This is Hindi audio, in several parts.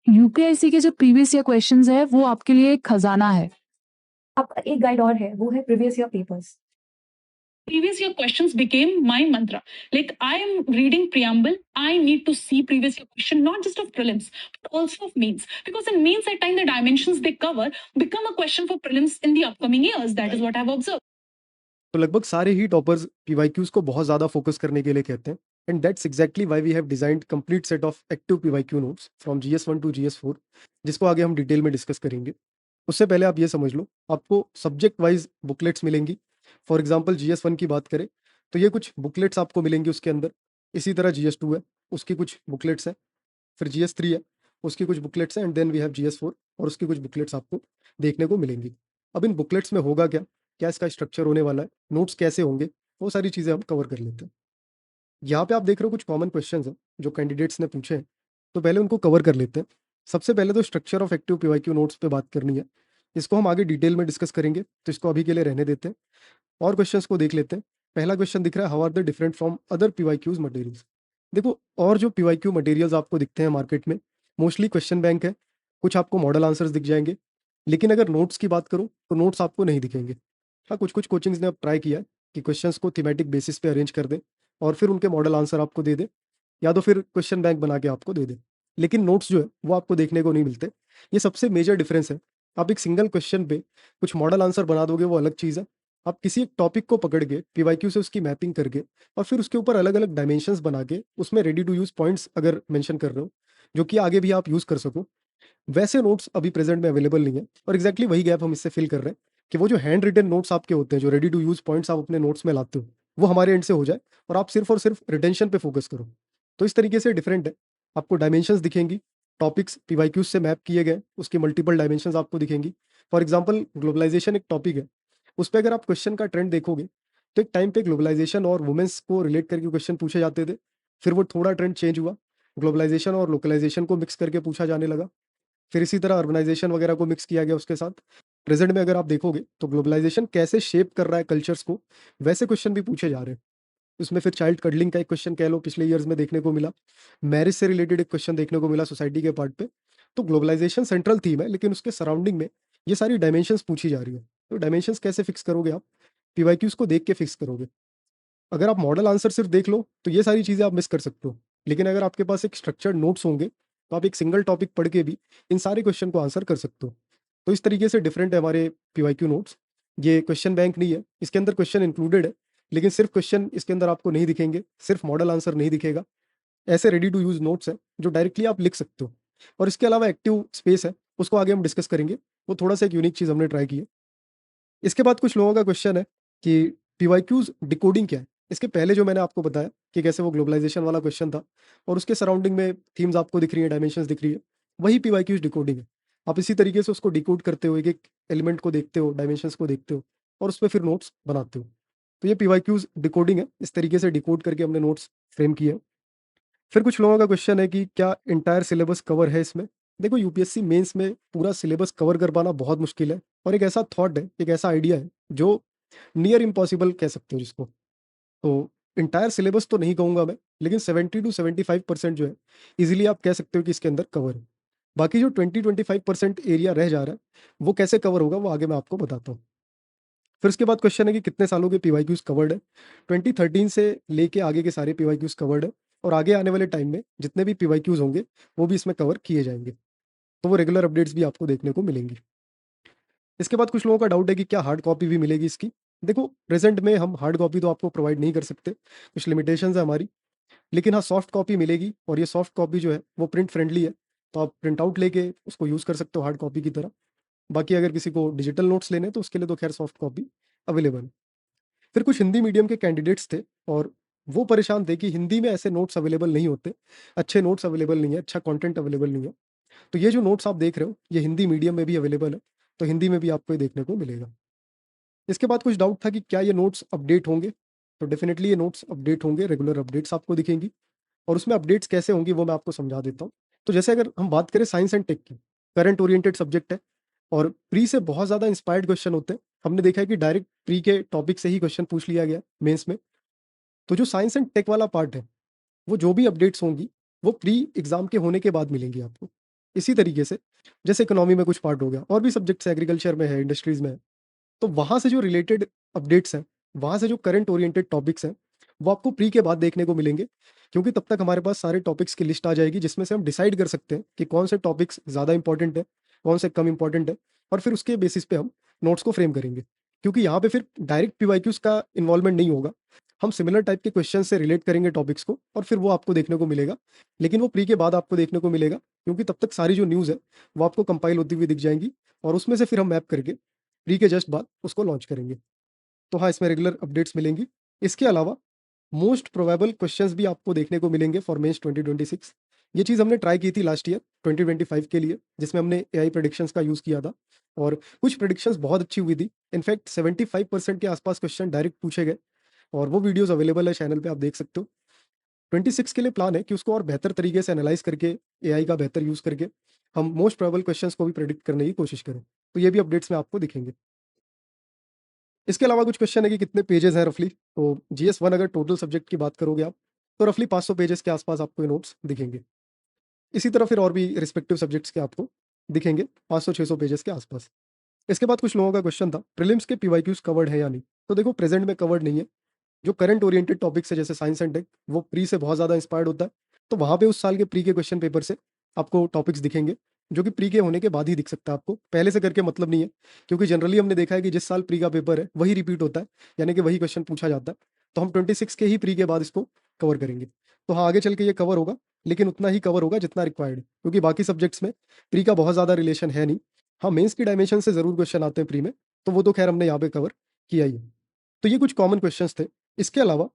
यूपीएससी के जो प्रीवियस ईयर क्वेश्चंस है वो आपके लिए एक खजाना है। आपका एक गाइड और है, वो है previous year papers. Previous year questions became my mantra. Like I am reading preamble, I need to see previous year question, not just of prelims, but also of mains. Because in mains at time the dimensions they cover become a question for prelims in the upcoming years. That is what I've observed. तो लगभग सारे ही टॉपर्स पीवाईक्यूज को बहुत ज़्यादा फोकस करने के लिए कहते हैं and that's exactly why we have designed complete set of active PYQ notes from GS1 to GS4, जिसको आगे हम डिटेल में डिस्कस करेंगे। उससे पहले आप ये समझ लो, आपको सब्जेक्ट वाइज बुकलेट्स मिलेंगी। फॉर एग्जाम्पल GS1 की बात करें तो ये कुछ बुकलेट्स आपको मिलेंगी उसके अंदर। इसी तरह GS2 है, उसकी कुछ बुकलेट्स हैं। फिर GS3 है, उसकी कुछ बुकलेट्स हैं and then we have GS4 और उसकी कुछ बुकलेट्स आपको देखने को मिलेंगी। अब इन बुकलेट्स में होगा क्या, क्या इसका स्ट्रक्चर होने वाला है, नोट्स कैसे होंगे, वो सारी चीज़ें हम कवर कर लेते हैं। यहाँ पे आप देख रहे हो कुछ कॉमन क्वेश्चंस हैं जो कैंडिडेट्स ने पूछे हैं, तो पहले उनको कवर कर लेते हैं। सबसे पहले तो structure of active PYQ notes पे बात करनी है, इसको हम आगे डिटेल में डिस्कस करेंगे, तो इसको अभी के लिए रहने देते हैं और क्वेश्चंस को देख लेते हैं। पहला क्वेश्चन दिख रहा है, how are the different from other PYQs materials. देखो, और जो पीवाईक्यू मटेरियल्स आपको दिखते हैं मार्केट में, मोस्टली क्वेश्चन बैंक है, कुछ आपको मॉडल आंसर्स दिख जाएंगे, लेकिन अगर नोट्स की बात करूँ तो नोट्स आपको नहीं दिखेंगे। हाँ, कुछ कुछ कोचिंग्स ने अब ट्राई किया है कि क्वेश्चंस को थीमेटिक बेसिस पे अरेंज कर दें और फिर उनके मॉडल आंसर आपको दे दे, या तो फिर क्वेश्चन बैंक बना के आपको दे दे, लेकिन नोट्स जो है वो आपको देखने को नहीं मिलते। ये सबसे मेजर डिफरेंस है। आप एक सिंगल क्वेश्चन पे कुछ मॉडल आंसर बना दोगे वो अलग चीज़ है। आप किसी एक टॉपिक को पकड़ के पीवाईक्यू से उसकी मैपिंग करके और फिर उसके ऊपर अलग अलग डायमेंशंस बना के उसमें रेडी टू यूज पॉइंट्स अगर मेंशन कर रहे हो जो कि आगे भी आप यूज कर सको, वैसे नोट्स अभी प्रेजेंट में अवेलेबल नहीं है। और एग्जैक्टली वही गैप हम इससे फिल कर रहे हैं कि वो जो हैंड रिटन नोट्स आपके होते हैं, जो रेडी टू यूज पॉइंट्स आप अपने नोट्स में लाते हो, वो हमारे एंड से हो जाए और आप सिर्फ और सिर्फ रिटेंशन पे फोकस करो। तो इस तरीके से डिफरेंट है। आपको डायमेंशंस दिखेंगी, टॉपिक्स पीवाईक्यूज से मैप किए गए, उसकी मल्टीपल डायमेंशंस आपको दिखेंगी। फॉर एग्जाम्पल, ग्लोबलाइजेशन एक टॉपिक है, उस पर अगर आप क्वेश्चन का ट्रेंड देखोगे तो एक टाइम पे ग्लोबलाइजेशन और वुमेन्स को रिलेट करके क्वेश्चन पूछे जाते थे। फिर वो थोड़ा ट्रेंड चेंज हुआ, ग्लोबलाइजेशन और लोकलाइजेशन को मिक्स करके पूछा जाने लगा। फिर इसी तरह अर्बनाइजेशन वगैरह को मिक्स किया गया उसके साथ। प्रेजेंट में अगर आप देखोगे तो ग्लोबलाइजेशन कैसे शेप कर रहा है कल्चर्स को, वैसे क्वेश्चन भी पूछे जा रहे हैं। उसमें फिर चाइल्ड कडलिंग का एक क्वेश्चन कह लो पिछले ईयर्स में देखने को मिला, मैरिज से रिलेटेड एक क्वेश्चन देखने को मिला सोसाइटी के पार्ट पे। तो ग्लोबलाइजेशन सेंट्रल थीम है, लेकिन उसके सराउंडिंग में ये सारी डायमेंशंस पूछी जा रही है। तो डायमेंशंस कैसे फिक्स करोगे आप, पीवाईक्यूज को देख के फिक्स करोगे। अगर आप मॉडल आंसर सिर्फ देख लो तो ये सारी चीज़ें आप मिस कर सकते हो, लेकिन अगर आपके पास एक स्ट्रक्चर्ड नोट्स होंगे तो आप एक सिंगल टॉपिक पढ़ के भी इन सारे क्वेश्चन को आंसर कर सकते हो। तो इस तरीके से डिफरेंट है हमारे पीवाईक्यू नोट्स। ये क्वेश्चन बैंक नहीं है, इसके अंदर क्वेश्चन इंक्लूडेड है, लेकिन सिर्फ क्वेश्चन इसके अंदर आपको नहीं दिखेंगे, सिर्फ मॉडल आंसर नहीं दिखेगा। ऐसे रेडी टू यूज नोट्स है जो डायरेक्टली आप लिख सकते हो। और इसके अलावा एक्टिव स्पेस है, उसको आगे हम डिस्कस करेंगे, वो थोड़ा सा एक यूनिक चीज़ हमने ट्राई की है। इसके बाद कुछ लोगों का क्वेश्चन है कि पीवाईक्यूज डिकोडिंग क्या है। इसके पहले जो मैंने आपको बताया कि कैसे वो ग्लोबलाइजेशन वाला क्वेश्चन था और उसके सराउंडिंग में थीम्स आपको दिख रही है, डायमेंशंस दिख रही है, वही पीवाईक्यूज डिकोडिंग है। आप इसी तरीके से उसको डिकोड करते हो, एक एक एलिमेंट को देखते हो, डायमेंशंस को देखते हो और उस पर फिर नोट्स बनाते हो। तो ये पीवाईक्यूज डिकोडिंग है, इस तरीके से डिकोड करके हमने नोट्स फ्रेम किए हैं। फिर कुछ लोगों का क्वेश्चन है कि क्या इंटायर सिलेबस कवर है इसमें। देखो, यूपीएससी मेंस में पूरा सिलेबस कवर कर पाना बहुत मुश्किल है और एक ऐसा थॉट है, एक ऐसा आइडिया है जो नियर इम्पॉसिबल कह सकते हो जिसको। तो इंटायर सिलेबस तो नहीं कहूंगा मैं, लेकिन 70 to 75% जो है इजीली आप कह सकते हो कि इसके अंदर कवर है। बाकी जो 20-25% एरिया रह जा रहा है वो कैसे कवर होगा वो आगे मैं आपको बताता हूँ। फिर उसके बाद क्वेश्चन है कि कितने सालों के पीवाईक्यूज कवर्ड है। 2013 से लेके आगे के सारे पीवाईक्यूज कवर्ड है और आगे आने वाले टाइम में जितने भी पीवाईक्यूज होंगे वो भी इसमें कवर किए जाएंगे। तो वो रेगुलर अपडेट्स भी आपको देखने को मिलेंगी। इसके बाद कुछ लोगों का डाउट है कि क्या हार्ड कॉपी भी मिलेगी इसकी। देखो, प्रेजेंट में हम हार्ड कॉपी तो आपको प्रोवाइड नहीं कर सकते, कुछ लिमिटेशंस है हमारी, लेकिन हाँ सॉफ्ट कॉपी मिलेगी और ये सॉफ्ट कॉपी जो है वो प्रिंट फ्रेंडली है, तो आप प्रिंट आउट लेके उसको यूज़ कर सकते हो हार्ड कॉपी की तरह। बाकी अगर किसी को डिजिटल नोट्स लेने हैं तो उसके लिए तो खैर सॉफ्ट कॉपी अवेलेबल है। फिर कुछ हिंदी मीडियम के कैंडिडेट्स थे और वो परेशान थे कि हिंदी में ऐसे नोट्स अवेलेबल नहीं होते, अच्छे नोट्स अवेलेबल नहीं है, अच्छा कंटेंट अवेलेबल नहीं है। तो ये जो नोट्स आप देख रहे हो ये हिंदी मीडियम में भी अवेलेबल है, तो हिंदी में भी आपको ये देखने को मिलेगा। इसके बाद कुछ डाउट था कि क्या ये नोट्स अपडेट होंगे। तो डेफिनेटली ये नोट्स अपडेट होंगे, रेगुलर अपडेट्स आपको दिखेंगी और उसमें अपडेट्स कैसे होंगी वो मैं आपको समझा देता हूँ। तो जैसे अगर हम बात करें साइंस एंड टेक की, करंट ओरिएंटेड सब्जेक्ट है और प्री से बहुत ज़्यादा इंस्पायर्ड क्वेश्चन होते हैं। हमने देखा है कि डायरेक्ट प्री के टॉपिक से ही क्वेश्चन पूछ लिया गया मेंस में। तो जो साइंस एंड टेक वाला पार्ट है वो जो भी अपडेट्स होंगी वो प्री एग्जाम के होने के बाद मिलेंगी आपको। इसी तरीके से जैसे इकोनॉमी में कुछ पार्ट हो गया, और भी सब्जेक्ट्स एग्रीकल्चर में है, इंडस्ट्रीज में है, तो वहाँ से जो रिलेटेड अपडेट्स हैं, वहाँ से जो करंट ओरिएंटेड टॉपिक्स हैं, वो आपको प्री के बाद देखने को मिलेंगे, क्योंकि तब तक हमारे पास सारे टॉपिक्स की लिस्ट आ जाएगी, जिसमें से हम डिसाइड कर सकते हैं कि कौन से टॉपिक्स ज़्यादा इंपॉर्टेंट है, कौन से कम इंपॉर्टेंट है, और फिर उसके बेसिस पे हम नोट्स को फ्रेम करेंगे। क्योंकि यहाँ पे फिर डायरेक्ट पीवाईक्यूज का इन्वॉल्वमेंट नहीं होगा, हम सिमिलर टाइप के क्वेश्चन से रिलेट करेंगे टॉपिक्स को, और फिर वो आपको देखने को मिलेगा, लेकिन वो प्री के बाद आपको देखने को मिलेगा, क्योंकि तब तक सारी जो न्यूज़ है वो आपको कंपाइल होती हुई दिख जाएंगी, और उसमें से फिर हम मैप करके प्री के जस्ट बाद उसको लॉन्च करेंगे। तो हाँ, इसमें रेगुलर अपडेट्स मिलेंगी। इसके अलावा मोस्ट प्रोबेबल क्वेश्चंस भी आपको देखने को मिलेंगे फॉर मेंस 2026। ये चीज़ हमने ट्राई की थी लास्ट ईयर 2025 के लिए, जिसमें हमने एआई प्रेडिक्शंस का यूज़ किया था, और कुछ प्रेडिक्शंस बहुत अच्छी हुई थी। इनफैक्ट 75% के आसपास क्वेश्चन डायरेक्ट पूछे गए, और वो वीडियोस अवेलेबल है चैनल पे, आप देख सकते हो। 26 के लिए प्लान है कि उसको और बेहतर तरीके से एनालाइज करके, एआई का बेहतर यूज़ करके हम मोस्ट प्रोबेबल क्वेश्चंस को भी प्रेडिक्ट करने की कोशिश करें। तो ये भी अपडेट्स में आपको दिखेंगे। इसके अलावा कुछ क्वेश्चन है कि कितने पेजेस हैं रफली। तो जीएस 1 अगर टोटल सब्जेक्ट की बात करोगे आप, तो रफली 500 पेजेस के आसपास आपको ये नोट्स दिखेंगे। इसी तरह फिर और भी रिस्पेक्टिव सब्जेक्ट्स के आपको दिखेंगे 500-600 पेजेस के आसपास। इसके बाद कुछ लोगों का क्वेश्चन था, प्रीलिम्स के पीवाईक्यूज कवर्ड है या नहीं। तो देखो, प्रेजेंट में कवर्ड नहीं है। जो करंट ओरिएंटेड टॉपिक्स है, जैसे साइंस एंड टेक, वो प्री से बहुत ज़्यादा इंस्पायर्ड होता है, तो वहाँ पे उस साल के प्री के क्वेश्चन पेपर से आपको टॉपिक्स दिखेंगे, जो कि प्री के होने के बाद ही दिख सकता है आपको, पहले से करके मतलब नहीं है। क्योंकि जनरली हमने देखा है कि जिस साल प्री का पेपर है वही रिपीट होता है, यानी कि वही क्वेश्चन पूछा जाता है। तो हम 26 के ही प्री के बाद इसको कवर करेंगे। तो हाँ, आगे चल के ये कवर होगा, लेकिन उतना ही कवर होगा जितना रिक्वायर्ड है, क्योंकि बाकी सब्जेक्ट्स में प्री का बहुत ज़्यादा रिलेशन है नहीं। हाँ, मेंस की डायमेंशन से ज़रूर क्वेश्चन आते हैं प्री में, तो वो तो खैर हमने यहाँ पे कवर किया ही है। तो ये कुछ कॉमन क्वेश्चंस थे। इसके अलावा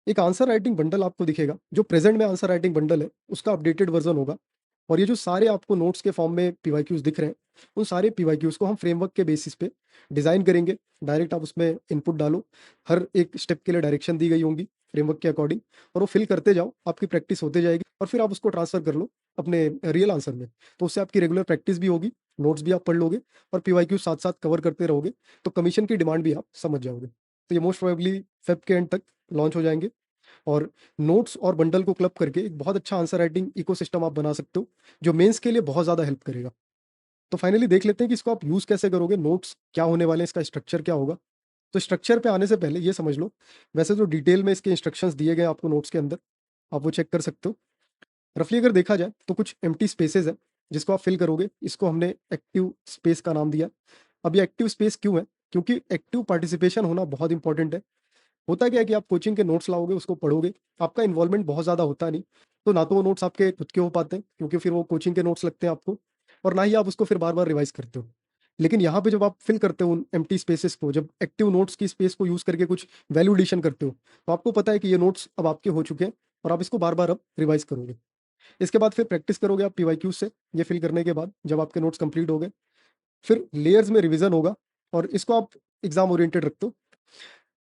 एक आंसर राइटिंग बंडल आपको दिखेगा, जो प्रेजेंट में आंसर राइटिंग बंडल है उसका अपडेटेड वर्जन होगा, और ये जो सारे आपको नोट्स के फॉर्म में पीवाईक्यूज दिख रहे हैं, उन सारे पीवाईक्यूज को हम फ्रेमवर्क के बेसिस पे डिज़ाइन करेंगे। डायरेक्ट आप उसमें इनपुट डालो, हर एक स्टेप के लिए डायरेक्शन दी गई होंगी फ्रेमवर्क के अकॉर्डिंग, और वो फिल करते जाओ, आपकी प्रैक्टिस होते जाएगी, और फिर आप उसको ट्रांसफर कर लो अपने रियल आंसर में। तो उससे आपकी रेगुलर प्रैक्टिस भी होगी, नोट्स भी आप पढ़ लोगे, और पीवाईक्यू साथ साथ कवर करते रहोगे, तो कमीशन की डिमांड भी आप समझ जाओगे। तो ये मोस्ट प्रोबेबली फेब के एंड तक लॉन्च हो जाएंगे, और नोट्स और बंडल को क्लब करके एक बहुत अच्छा आंसर राइटिंग इकोसिस्टम आप बना सकते हो, जो मेंस के लिए बहुत ज़्यादा हेल्प करेगा। तो फाइनली देख लेते हैं कि इसको आप यूज़ कैसे करोगे, नोट्स क्या होने वाले हैं, इसका स्ट्रक्चर क्या होगा। तो स्ट्रक्चर पे आने से पहले ये समझ लो, वैसे तो डिटेल में इसके इंस्ट्रक्शंस दिए गए आपको नोट्स के अंदर, आप वो चेक कर सकते हो। रफली अगर देखा जाए तो कुछ एम्प्टी स्पेसेस है जिसको आप फिल करोगे, इसको हमने एक्टिव स्पेस का नाम दिया। अब ये एक्टिव स्पेस क्यों है? क्योंकि एक्टिव पार्टिसिपेशन होना बहुत इंपॉर्टेंट है। होता क्या है कि आप कोचिंग के नोट्स लाओगे, उसको पढ़ोगे, आपका इन्वॉल्वमेंट बहुत ज़्यादा होता नहीं, तो ना तो वो नोट्स आपके खुद के हो पाते हैं, क्योंकि फिर वो कोचिंग के नोट्स लगते हैं आपको, और ना ही आप उसको फिर बार बार रिवाइज करते हो। लेकिन यहाँ पे जब आप फिल करते हो उन एम्प्टी स्पेसेस को, जब एक्टिव नोट्स की स्पेस को यूज़ करके कुछ वैल्यू एडिशन करते हो, तो आपको पता है कि ये नोट्स अब आपके हो चुके हैं, और आप इसको बार बार अब रिवाइज करोगे। इसके बाद फिर प्रैक्टिस करोगे आप पीवाईक्यू से, ये फिल करने के बाद जब आपके नोट्स कंप्लीट हो गए, फिर लेयर्स में रिवीजन होगा, और इसको आप एग्जाम ओरिएंटेड रखते हो।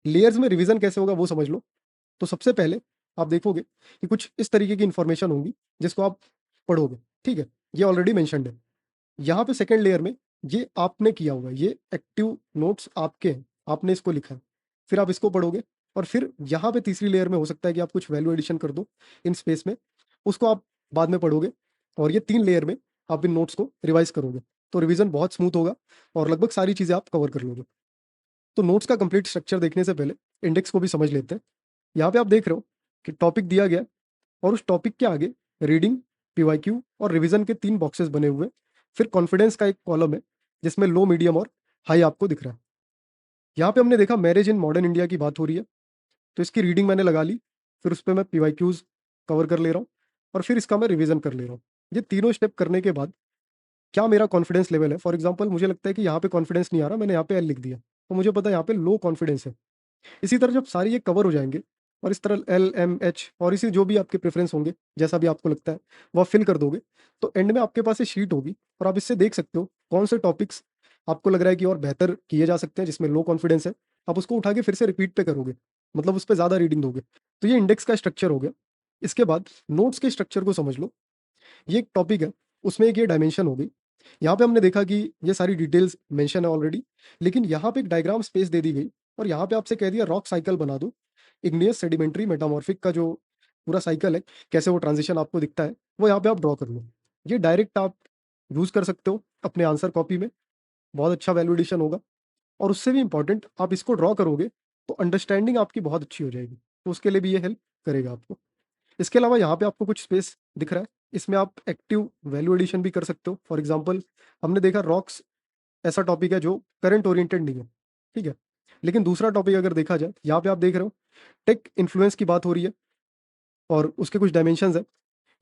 लेयर्स में रिवीजन कैसे होगा वो समझ लो। तो सबसे पहले आप देखोगे कि कुछ इस तरीके की इंफॉर्मेशन होगी जिसको आप पढ़ोगे, ठीक है, ये ऑलरेडी मेंशन्ड है। यहाँ पे सेकंड लेयर में ये आपने किया हुआ है, ये एक्टिव नोट्स आपके हैं, आपने इसको लिखा है, फिर आप इसको पढ़ोगे, और फिर यहाँ पे तीसरी लेयर में हो सकता है कि आप कुछ वैल्यू एडिशन कर दो इन स्पेस में, उसको आप बाद में पढ़ोगे, और ये 3 लेयर में आप इन नोट्स को रिवाइज करोगे। तो रिवीजन बहुत स्मूथ होगा, और लगभग सारी चीज़ें आप कवर कर लोगे। तो नोट्स का कंप्लीट स्ट्रक्चर देखने से पहले इंडेक्स को भी समझ लेते हैं। यहाँ पे आप देख रहे हो कि टॉपिक दिया गया है, और उस टॉपिक के आगे रीडिंग, पीवाईक्यू और रिवीजन के 3 बॉक्सेस बने हुए हैं। फिर कॉन्फिडेंस का एक कॉलम है जिसमें लो, मीडियम और हाई आपको दिख रहा है। यहाँ पे हमने देखा मैरिज इन मॉडर्न इंडिया की बात हो रही है, तो इसकी रीडिंग मैंने लगा ली, फिर उस पर मैं पीवाईक्यूज कवर कर ले रहा हूँ, और फिर इसका मैं रिवीजन कर ले रहा हूँ। ये तीनों स्टेप करने के बाद क्या मेरा कॉन्फिडेंस लेवल है, फॉर एग्जाम्पल मुझे लगता है कि यहाँ पे कॉन्फिडेंस नहीं आ रहा, मैंने यहाँ पे एल लिख दिया, तो मुझे पता है यहाँ पे लो कॉन्फिडेंस है। इसी तरह जब सारे ये कवर हो जाएंगे, और इस तरह एल, एम, एच, और इसी जो भी आपके प्रेफरेंस होंगे, जैसा भी आपको लगता है वो आप फिल कर दोगे, तो एंड में आपके पास ये शीट होगी, और आप इससे देख सकते हो कौन से टॉपिक्स आपको लग रहा है कि और बेहतर किए जा सकते हैं, जिसमें लो कॉन्फिडेंस है, आप उसको उठा के फिर से रिपीट पे करोगे, मतलब उस पर ज़्यादा रीडिंग दोगे। तो ये इंडेक्स का स्ट्रक्चर हो गया। इसके बाद नोट्स के स्ट्रक्चर को समझ लो। ये एक टॉपिक है, उसमें एक ये डायमेंशन हो गई। यहाँ पे हमने देखा कि ये सारी डिटेल्स मेंशन है ऑलरेडी, लेकिन यहाँ पे एक डायग्राम स्पेस दे दी गई, और यहाँ पे आपसे कह दिया रॉक साइकिल बना दो। इग्नियस, सेडिमेंट्री, मेटामॉर्फिक का जो पूरा साइकिल है, कैसे वो ट्रांजिशन आपको दिखता है, वो यहाँ पे आप ड्रॉ कर लो। ये डायरेक्ट आप यूज़ कर सकते हो अपने आंसर कॉपी में, बहुत अच्छा वैल्यू एडिशन होगा। और उससे भी इम्पोर्टेंट, आप इसको ड्रॉ करोगे तो अंडरस्टैंडिंग आपकी बहुत अच्छी हो जाएगी, तो उसके लिए भी ये हेल्प करेगा आपको। इसके अलावा यहाँ पे आपको कुछ स्पेस दिख रहा है, इसमें आप एक्टिव वैल्यू एडिशन भी कर सकते हो। फॉर एग्जांपल हमने देखा रॉक्स ऐसा टॉपिक है जो करंट ओरिएंटेड नहीं है, ठीक है, लेकिन दूसरा टॉपिक अगर देखा जाए, यहाँ पे आप देख रहे हो टेक इन्फ्लुएंस की बात हो रही है और उसके कुछ डायमेंशंस है।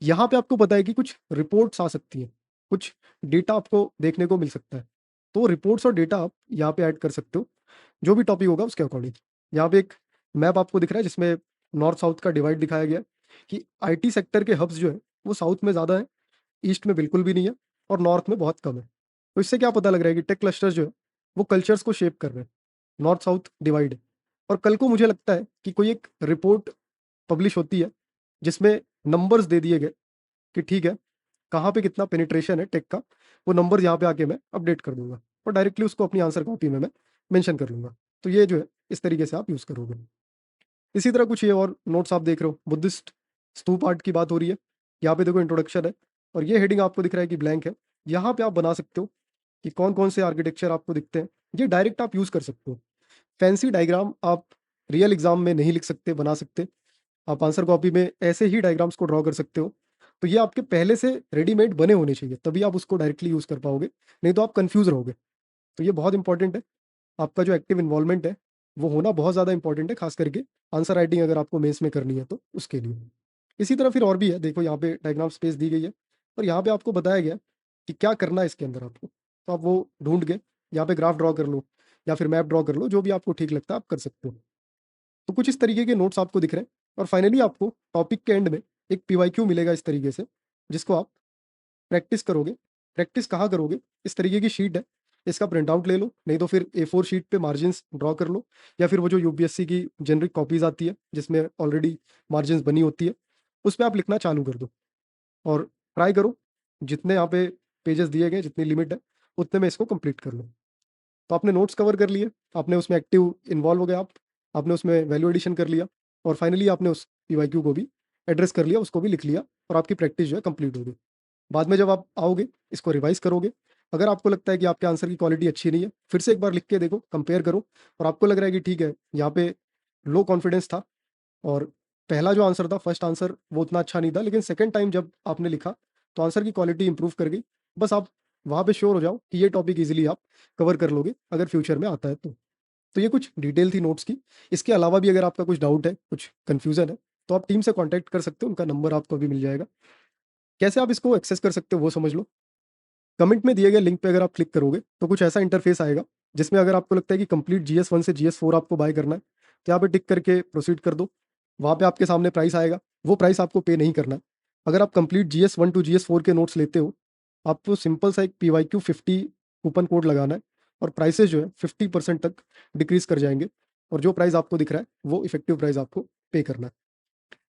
यहाँ पे आपको पता है कि कुछ रिपोर्ट्स आ सकती हैं, कुछ डेटा आपको देखने को मिल सकता है, तो रिपोर्ट्स और डेटा आप यहाँ पे ऐड कर सकते हो जो भी टॉपिक होगा उसके अकॉर्डिंग। यहाँ पे एक मैप आपको दिख रहा है जिसमें नॉर्थ साउथ का डिवाइड दिखाया गया है कि आईटी सेक्टर के हब्स जो है वो साउथ में ज़्यादा है, ईस्ट में बिल्कुल भी नहीं है और नॉर्थ में बहुत कम है। तो इससे क्या पता लग रहा है कि टेक क्लस्टर्स जो है वो कल्चर्स को शेप कर रहे हैं, नॉर्थ साउथ डिवाइड है। और कल को मुझे लगता है कि कोई एक रिपोर्ट पब्लिश होती है जिसमें नंबर्स दे दिए गए कि ठीक है कहाँ पे कितना पेनिट्रेशन है टेक का, वो नंबर यहाँ पे आके मैं अपडेट कर दूंगा और डायरेक्टली उसको अपनी आंसर कॉपी में मैं मेंशन कर लूंगा। तो ये जो है इस तरीके से आप यूज़ करोगे। इसी तरह कुछ ये और नोट्स आप देख रहे हो, बुद्धिस्ट स्तूप आर्ट की बात हो रही है। यहाँ पे देखो इंट्रोडक्शन है और ये हेडिंग आपको दिख रहा है कि ब्लैंक है। यहाँ पे आप बना सकते हो कि कौन कौन से आर्किटेक्चर आपको दिखते हैं, ये डायरेक्ट आप यूज़ कर सकते हो। फैंसी डायग्राम आप रियल एग्जाम में नहीं लिख सकते, बना सकते, आप आंसर कॉपी में ऐसे ही डायग्राम्स को ड्रॉ कर सकते हो। तो ये आपके पहले से रेडीमेड बने होने चाहिए, तभी आप उसको डायरेक्टली यूज़ कर पाओगे, नहीं तो आप कंफ्यूज रहोगे। तो ये बहुत इंपॉर्टेंट है, आपका जो एक्टिव इन्वॉल्वमेंट है वो होना बहुत ज़्यादा इंपॉर्टेंट है, खास करके आंसर राइटिंग अगर आपको मेंस में करनी है तो उसके लिए। इसी तरह फिर और भी है, देखो यहाँ पे डायग्राम स्पेस दी गई है और यहाँ पे आपको बताया गया कि क्या करना है इसके अंदर आपको, तो आप वो ढूंढ के यहाँ पे ग्राफ ड्रॉ कर लो या फिर मैप ड्रॉ कर लो, जो भी आपको ठीक लगता है आप कर सकते हो। तो कुछ इस तरीके के नोट्स आपको दिख रहे हैं और फाइनली आपको टॉपिक के एंड में एक पीवाईक्यू मिलेगा इस तरीके से, जिसको आप प्रैक्टिस करोगे। प्रैक्टिस कहाँ करोगे, इस तरीके की शीट है, इसका प्रिंट आउट ले लो, नहीं तो फिर A4 शीट पे मार्जिन्स ड्रॉ कर लो, या फिर वो जो यूपीएससी की जेनरिक कॉपीज आती है जिसमें ऑलरेडी मार्जिन्स बनी होती है, उस पर आप लिखना चालू कर दो और ट्राई करो जितने यहाँ पे पेजेस दिए गए, जितनी लिमिट है उतने में इसको कंप्लीट कर लो। तो आपने नोट्स कवर कर लिए, आपने उसमें एक्टिव इन्वॉल्व हो गए, आपने उसमें वैल्यू एडिशन कर लिया और फाइनली आपने उस पीवाईक्यू को भी एड्रेस कर लिया, उसको भी लिख लिया और आपकी प्रैक्टिस जो है कंप्लीट हो गई। बाद में जब आप आओगे इसको रिवाइज करोगे, अगर आपको लगता है कि आपके आंसर की क्वालिटी अच्छी नहीं है, फिर से एक बार लिख के देखो, कंपेयर करो और आपको लग रहा है कि ठीक है यहाँ पे लो कॉन्फिडेंस था और पहला जो आंसर था, फर्स्ट आंसर, वो उतना अच्छा नहीं था, लेकिन सेकंड टाइम जब आपने लिखा तो आंसर की क्वालिटी इंप्रूव कर गई। बस आप वहाँ पे श्योर हो जाओ कि ये टॉपिक इजीली आप कवर कर लोगे अगर फ्यूचर में आता है तो ये कुछ डिटेल थी नोट्स की। इसके अलावा भी अगर आपका कुछ डाउट है, कुछ कन्फ्यूजन है, तो आप टीम से कॉन्टैक्ट कर सकते हो, उनका नंबर आपको अभी मिल जाएगा। कैसे आप इसको एक्सेस कर सकते हो वो समझ लो। कमेंट में दिए गए लिंक पे अगर आप क्लिक करोगे तो कुछ ऐसा इंटरफेस आएगा जिसमें अगर आपको लगता है कि कंप्लीट GS1 से GS4 आपको बाय करना है तो यहाँ पे टिक करके प्रोसीड कर दो। वहाँ पे आपके सामने प्राइस आएगा, वो प्राइस आपको पे नहीं करना है। अगर आप कंप्लीट GS1 टू GS4 के नोट्स लेते हो, आपको सिंपल सा एक PYQ 50 कूपन कोड लगाना है और प्राइसेस जो है 50% तक डिक्रीज कर जाएंगे और जो प्राइस आपको दिख रहा है वो इफेक्टिव प्राइस आपको पे करना है।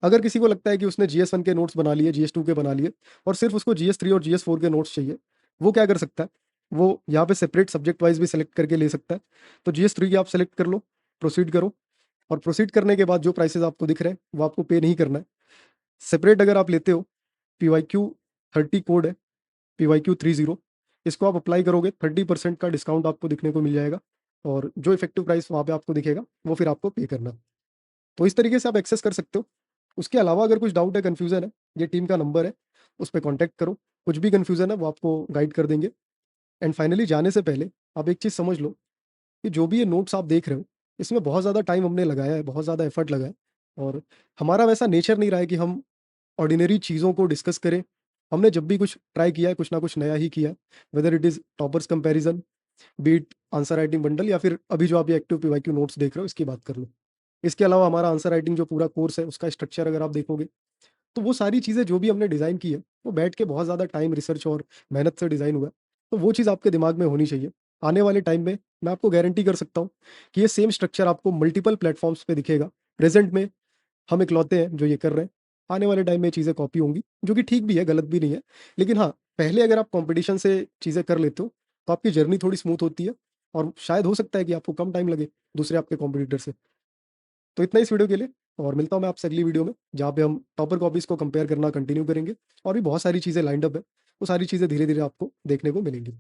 अगर किसी को लगता है कि उसने GS1 के नोट्स बना लिए, GS2 के बना लिए और सिर्फ उसको GS3 और GS4 के नोट्स चाहिए, वो क्या कर सकता है, वो यहाँ पे सेपरेट सब्जेक्ट वाइज भी सेलेक्ट करके ले सकता है। तो GS3 की आप सेलेक्ट कर लो, प्रोसीड करो और प्रोसीड करने के बाद जो प्राइसेस आपको दिख रहे हैं वो आपको पे नहीं करना है। सेपरेट अगर आप लेते हो, PYQ 30 कोड है, PYQ 30, इसको आप अप्लाई करोगे 30% का डिस्काउंट आपको दिखने को मिल जाएगा और जो इफेक्टिव प्राइस वहाँ पे आपको दिखेगा वो फिर आपको पे करना है। तो इस तरीके से आप एक्सेस कर सकते हो। उसके अलावा अगर कुछ डाउट है, कन्फ्यूज़न है, ये टीम का नंबर है, उस पे कॉन्टैक्ट करो। कुछ भी कन्फ्यूज़न है वो आपको गाइड कर देंगे। एंड फाइनली जाने से पहले आप एक चीज़ समझ लो कि जो भी ये नोट्स आप देख रहे हो, इसमें बहुत ज़्यादा टाइम हमने लगाया है, बहुत ज़्यादा एफर्ट लगा है और हमारा वैसा नेचर नहीं रहा है कि हम ऑर्डिनरी चीज़ों को डिस्कस करें। हमने जब भी कुछ ट्राई किया है, कुछ ना कुछ नया ही किया है, whether it is toppers comparison, beat answer writing bundle, या फिर अभी जो आप ये एक्टिव PYQ नोट्स देख रहे हो इसकी बात कर लो। इसके अलावा हमारा आंसर राइटिंग जो पूरा कोर्स है उसका स्ट्रक्चर अगर आप देखोगे तो वो सारी चीज़ें जो भी हमने डिज़ाइन की है वो बैठ के बहुत ज़्यादा टाइम, रिसर्च और मेहनत से डिज़ाइन हुआ है। तो वो चीज़ आपके दिमाग में होनी चाहिए। आने वाले टाइम में मैं आपको गारंटी कर सकता हूँ कि ये सेम स्ट्रक्चर आपको मल्टीपल प्लेटफॉर्म्स पे दिखेगा। प्रेजेंट में हम इकलौते हैं जो ये कर रहे हैं, आने वाले टाइम में चीज़ें कॉपी होंगी, जो कि ठीक भी है, गलत भी नहीं है। लेकिन हाँ, पहले अगर आप कॉम्पिटिशन से चीज़ें कर लेते हो तो आपकी जर्नी थोड़ी स्मूथ होती है और शायद हो सकता है कि आपको कम टाइम लगे दूसरे आपके कॉम्पिटिटर से। तो इतना इस वीडियो के लिए और मिलता हूँ मैं आपसे अगली वीडियो में, जहाँ पे हम टॉपर कॉपीज़ को कंपेयर करना कंटिन्यू करेंगे और भी बहुत सारी चीज़ें लाइंड अप है, वो सारी चीज़ें धीरे-धीरे आपको देखने को मिलेंगी।